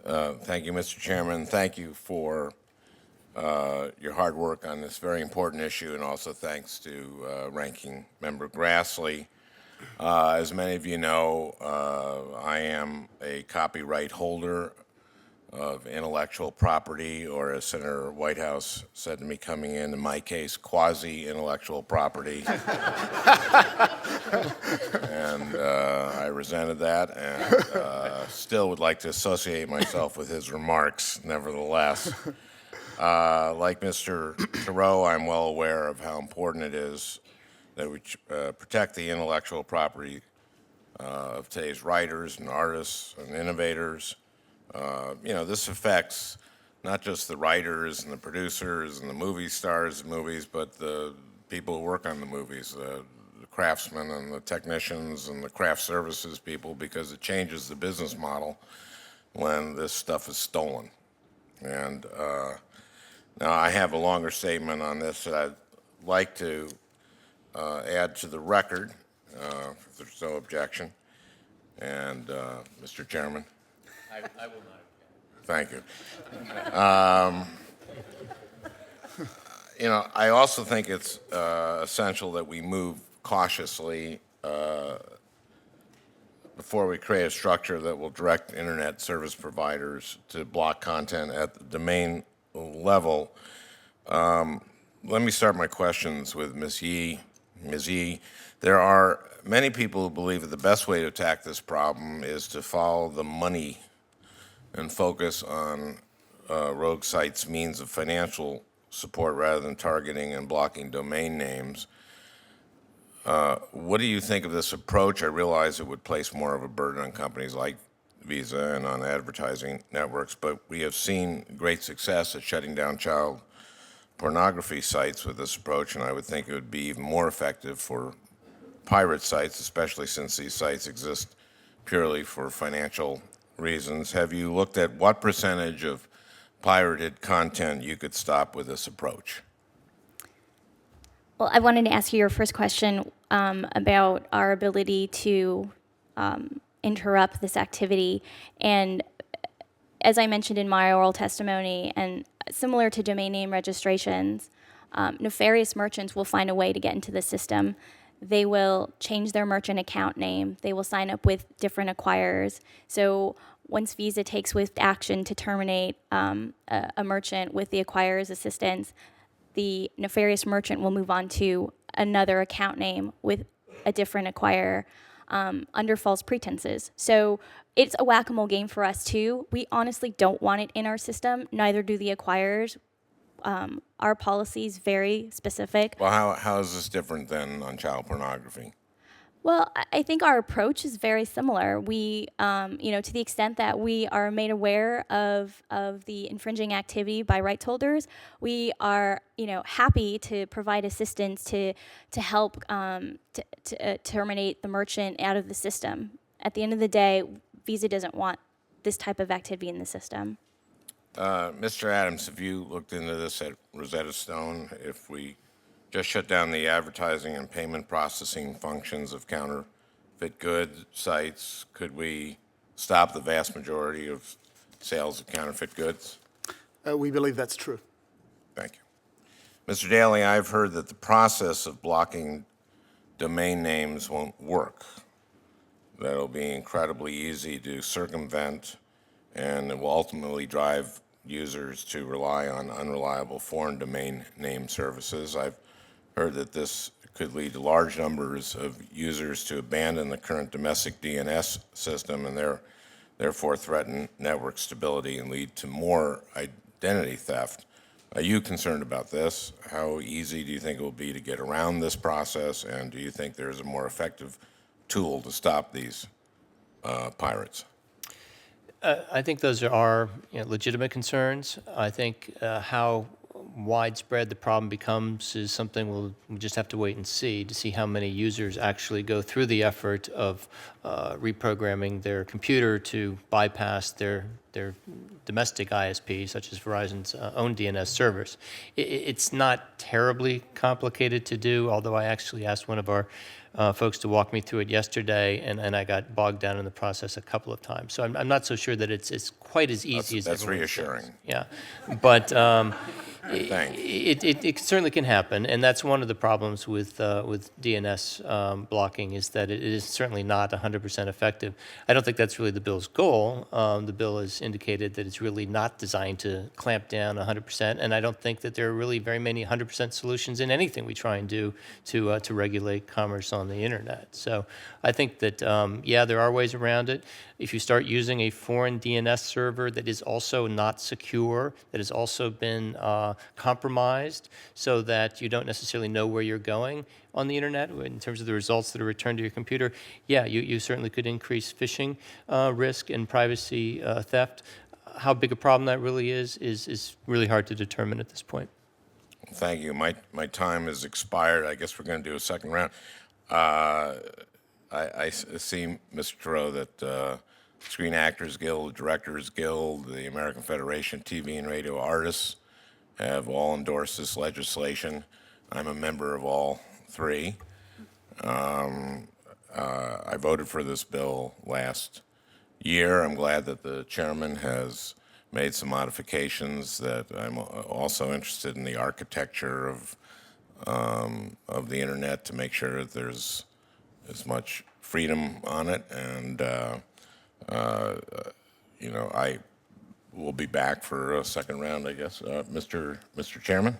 Thank you, Mr. Chairman. Thank you for your hard work on this very important issue, and also thanks to Ranking Member Grassley. As many of you know, I am a copyright holder of intellectual property, or as Senator Whitehouse said to me coming in my case, quasi-intellectual property. And I resented that, and still would like to associate myself with his remarks, nevertheless. Like Mr. Thoreau, I'm well aware of how important it is that we protect the intellectual property of today's writers and artists and innovators. This affects not just the writers and the producers and the movie stars of movies, but the people who work on the movies, the craftsmen and the technicians and the craft services people, because it changes the business model when this stuff is stolen. And now I have a longer statement on this that I'd like to add to the record, if there's no objection. And Mr. Chairman. I will not. Thank you. I also think it's essential that we move cautiously before we create a structure that will direct internet service providers to block content at the domain level. Let me start my questions with Ms. Yee. Ms. Yee, there are many people who believe that the best way to attack this problem is to follow the money and focus on rogue sites' means of financial support rather than targeting and blocking domain names. What do you think of this approach? I realize it would place more of a burden on companies like Visa and on advertising networks, but we have seen great success at shutting down child pornography sites with this approach, and I would think it would be even more effective for pirate sites, especially since these sites exist purely for financial reasons. Have you looked at what percentage of pirated content you could stop with this approach? Well, I wanted to ask you your first question about our ability to interrupt this activity. And as I mentioned in my oral testimony, and similar to domain name registrations, nefarious merchants will find a way to get into the system. They will change their merchant account name. They will sign up with different acquirers. So once Visa takes swift action to terminate a merchant with the acquirer's assistance, the nefarious merchant will move on to another account name with a different acquirer under false pretenses. So it's a whack-a-mole game for us too. We honestly don't want it in our system, neither do the acquirers. Our policy is very specific. Well, how is this different than on child pornography? Well, I think our approach is very similar. We, to the extent that we are made aware of the infringing activity by rights holders, we are, happy to provide assistance to help to terminate the merchant out of the system. At the end of the day, Visa doesn't want this type of activity in the system. Mr. Adams, have you looked into this at Rosetta Stone? If we just shut down the advertising and payment processing functions of counterfeit goods sites, could we stop the vast majority of sales of counterfeit goods? We believe that's true. Thank you. Mr. Daly, I've heard that the process of blocking domain names won't work, that it'll be incredibly easy to circumvent, and it will ultimately drive users to rely on unreliable foreign domain name services. I've heard that this could lead to large numbers of users to abandon the current domestic DNS system and therefore threaten network stability and lead to more identity theft. Are you concerned about this? How easy do you think it will be to get around this process, and do you think there's a more effective tool to stop these pirates? I think those are legitimate concerns. I think how widespread the problem becomes is something we'll just have to wait and see to see how many users actually go through the effort of reprogramming their computer to bypass their domestic ISP, such as Verizon's own DNS servers. It's not terribly complicated to do, although I actually asked one of our folks to walk me through it yesterday, and I got bogged down in the process a couple of times. So I'm not so sure that it's quite as easy as That's everyone reassuring. says. Yeah, but Thanks. it certainly can happen, and that's one of the problems with DNS blocking is that it is certainly not 100% effective. I don't think that's really the bill's goal. The bill has indicated that it's really not designed to clamp down 100%, and I don't think that there are really very many 100% solutions in anything we try and do to regulate commerce on the internet. So I think that yeah, there are ways around it. If you start using a foreign DNS server that is also not secure, that has also been compromised so that you don't necessarily know where you're going on the internet in terms of the results that are returned to your computer, yeah, you certainly could increase phishing risk and privacy theft. How big a problem that really is really hard to determine at this point. Thank you. My time has expired. I guess we're going to do a second round. I see, Mr. Thoreau, that Screen Actors Guild, Directors Guild, the American Federation of TV and Radio Artists have all endorsed this legislation. I'm a member of all three. I voted for this bill last year. I'm glad that the chairman has made some modifications. That I'm also interested in the architecture of the internet to make sure that there's as much freedom on it, and you know, I will be back for a second round, I guess. Mr. Chairman.